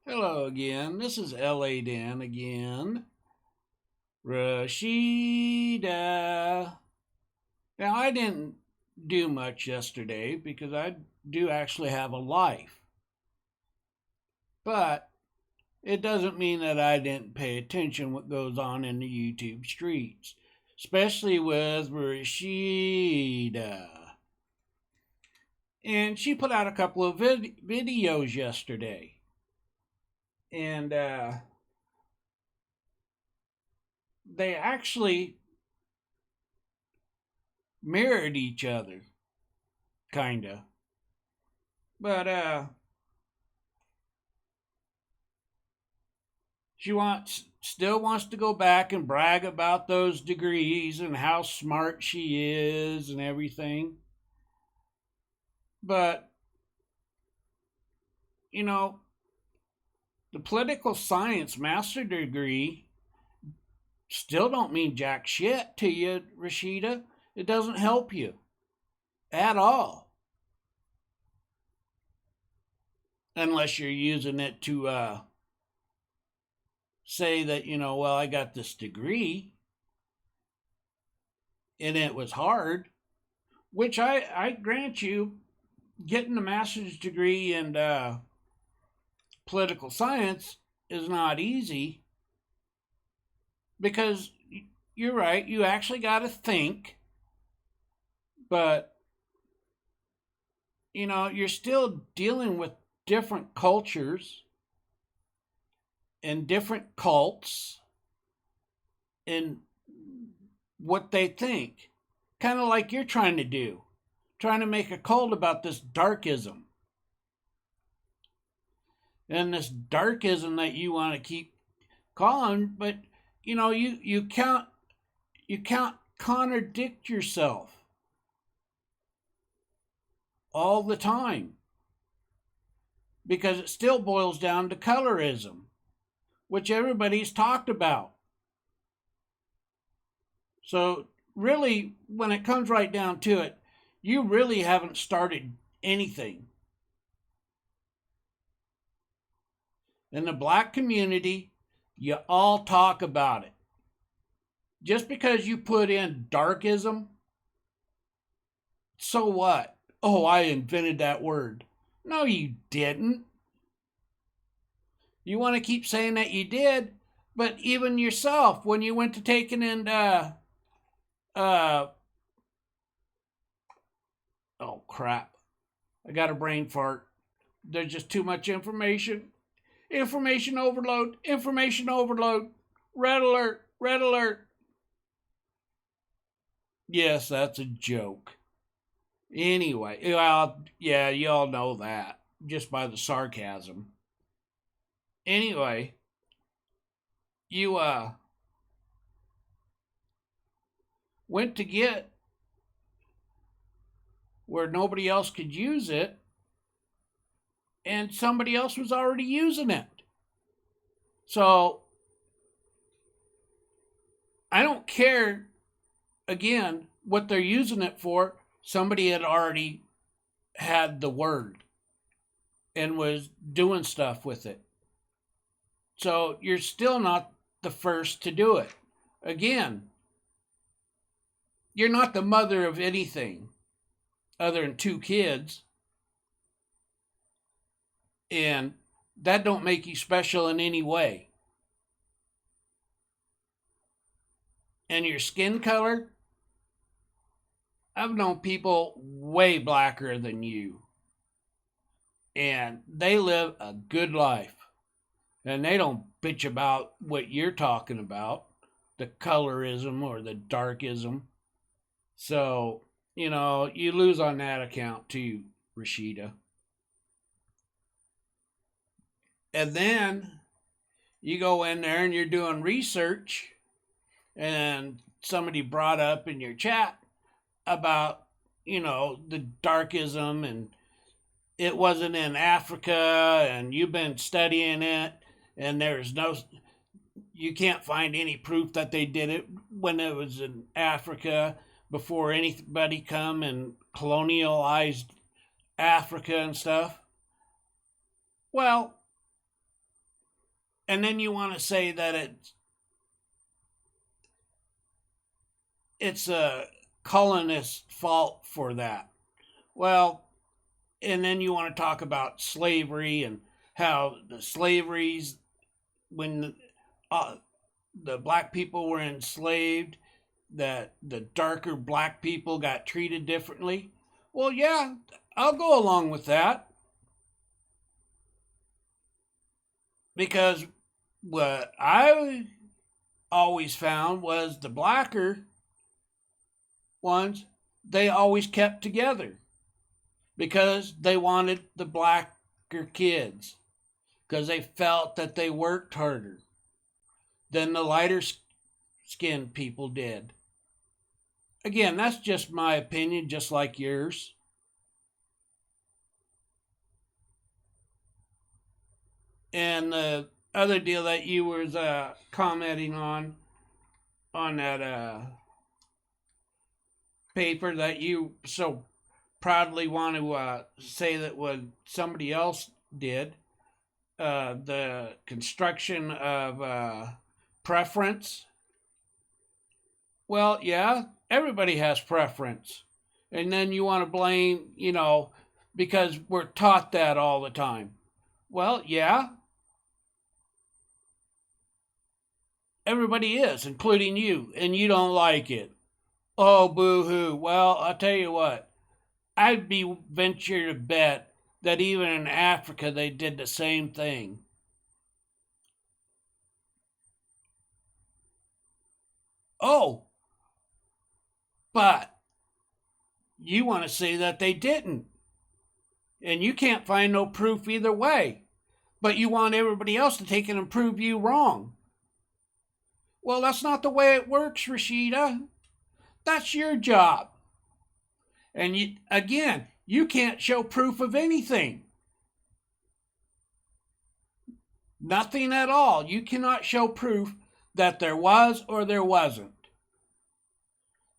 Hello again. This is LA Dan again. Rashida. Now, I didn't do much yesterday because I do actually have a life. But it doesn't mean that I didn't pay attention what goes on in the YouTube streets, especially with Rashida. And she put out a couple of videos yesterday. And they actually mirrored each other, kinda. But she still wants to go back and brag about those degrees and how smart she is and everything. But you know, the political science master degree still don't mean jack shit to you, Rashida. It doesn't help you at all unless you're using it to say that, well, I got this degree and it was hard, which I grant you, getting a master's degree in political science is not easy because you're right, you actually got to think, but you're still dealing with different cultures and different cults and what they think. Kind of like you're trying to do, trying to make a cult about this darkism. And this darkism that you want to keep calling, but you can't contradict yourself all the time because it still boils down to colorism, which everybody's talked about. So really, when it comes right down to it, you really haven't started anything. In the black community, you all talk about it. Just because you put in darkism, so what? Oh, I invented that word. No, you didn't. You want to keep saying that you did, but even yourself, when you went to taking in, oh crap, I got a brain fart. There's just too much information. Information overload, information overload. Red alert, red alert. Yes, that's a joke. Anyway, well, yeah, you all know that just by the sarcasm. Anyway, you went to get where nobody else could use it and somebody else was already using it. So I don't care, again, what they're using it for. Somebody had already had the word and was doing stuff with it. So you're still not the first to do it. Again, you're not the mother of anything other than two kids. And that don't make you special in any way. And your skin color, I've known people way blacker than you. And they live a good life. And they don't bitch about what you're talking about, the colorism or the darkism. So, you lose on that account too, Rashida. And then you go in there and you're doing research, and somebody brought up in your chat about, the darkism, and it wasn't in Africa, and you've been studying it, and you can't find any proof that they did it when it was in Africa before anybody come and colonialized Africa and stuff. Well, And then you want to say that it's a colonist's fault for that. Well, and then you want to talk about slavery and how the slaveries, when the black people were enslaved, that the darker black people got treated differently. Well, yeah, I'll go along with that because what I always found was the blacker ones, they always kept together because they wanted the blacker kids because they felt that they worked harder than the lighter skinned people did. Again, that's just my opinion, just like yours. And the other deal that you was commenting on that paper that you so proudly want to say that what somebody else did, the construction of preference. Well, yeah, everybody has preference. And then you want to blame, because we're taught that all the time. Well, yeah, everybody is, including you, and you don't like it. Oh, boo hoo. Well, I'll tell you what, I'd be venture to bet that even in Africa they did the same thing. Oh, but you want to say that they didn't. And you can't find no proof either way. But you want everybody else to take it and prove you wrong. Well, that's not the way it works, Rashida. That's your job. And again, you can't show proof of anything. Nothing at all. You cannot show proof that there was or there wasn't.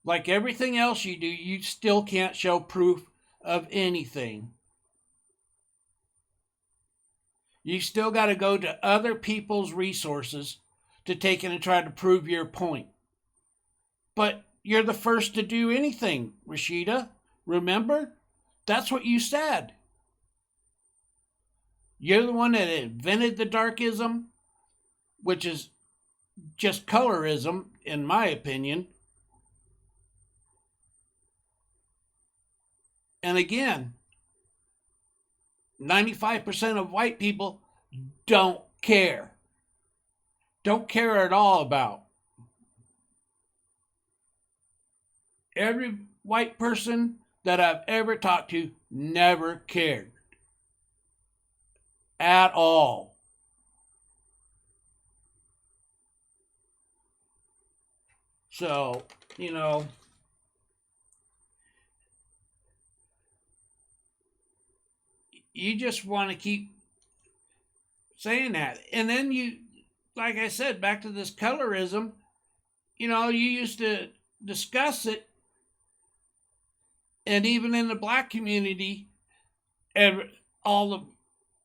Like everything else you do, you still can't show proof of anything. You still got to go to other people's resources to take it and try to prove your point. But you're the first to do anything, Rashida. Remember? That's what you said. You're the one that invented the darkism, which is just colorism, in my opinion. And again, 95% of white people don't care. Don't care at all about. Every white person that I've ever talked to never cared. At all. So, you just want to keep saying that. And then you, like I said, back to this colorism, you used to discuss it. And even in the black community, all the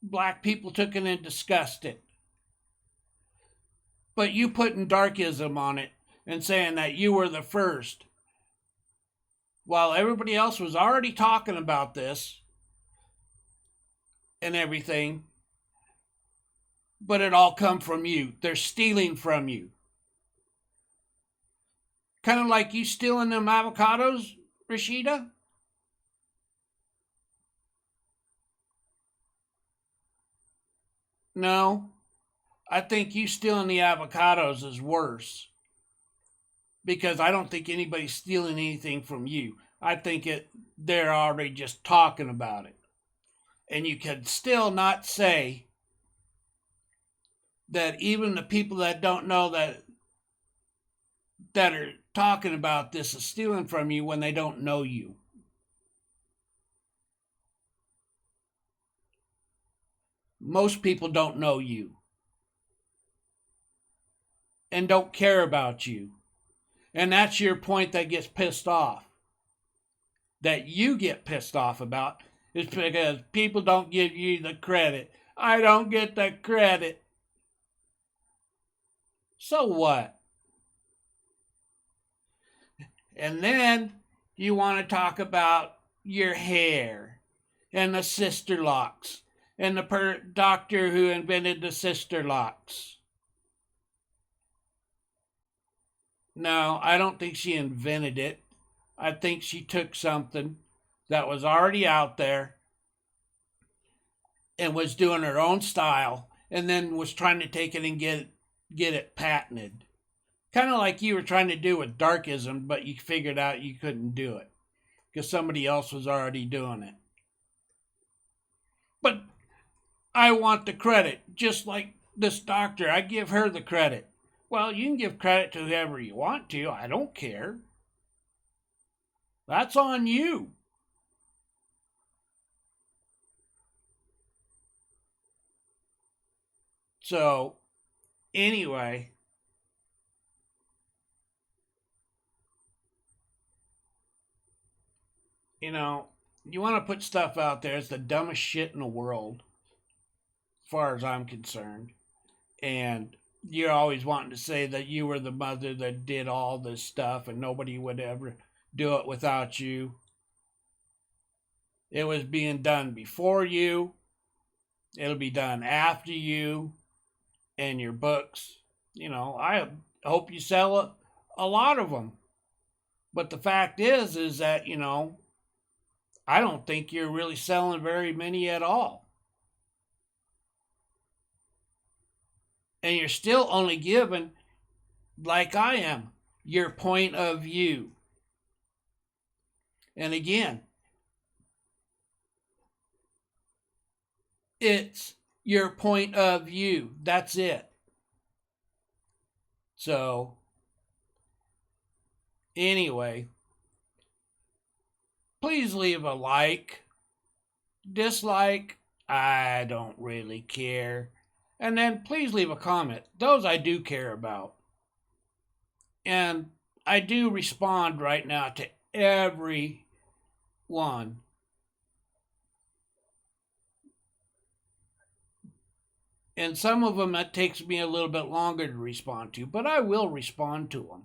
black people took it and discussed it. But you putting darkism on it and saying that you were the first, while everybody else was already talking about this and everything, but it all come from you. They're stealing from you. Kind of like you stealing them avocados, Rashida? No, I think you stealing the avocados is worse because I don't think anybody's stealing anything from you. I think they're already just talking about it. And you can still not say that even the people that don't know that are talking about this is stealing from you when they don't know you. Most people don't know you and don't care about you. And that's your point that gets pissed off. That you get pissed off about is because people don't give you the credit. I don't get the credit. So what? And then you want to talk about your hair and the sister locks and the doctor who invented the sister locks. No, I don't think she invented it. I think she took something that was already out there and was doing her own style and then was trying to take it and get it patented. Kind of like you were trying to do with darkism, but you figured out you couldn't do it because somebody else was already doing it. But I want the credit, just like this doctor. I give her the credit. Well, you can give credit to whoever you want to. I don't care. That's on you. So, anyway, you know, you want to put stuff out there. It's the dumbest shit in the world, as far as I'm concerned. And you're always wanting to say that you were the mother that did all this stuff and nobody would ever do it without you. It was being done before you, it'll be done after you, and your books. I hope you sell a lot of them. But the fact is that, I don't think you're really selling very many at all. And you're still only giving, like I am, your point of view. And again, it's your point of view. That's it. So, anyway, please leave a like, dislike, I don't really care. And then please leave a comment. Those I do care about. And I do respond right now to every one. And some of them it takes me a little bit longer to respond to, but I will respond to them.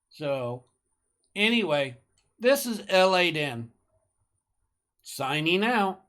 So, anyway, this is LA Den signing out.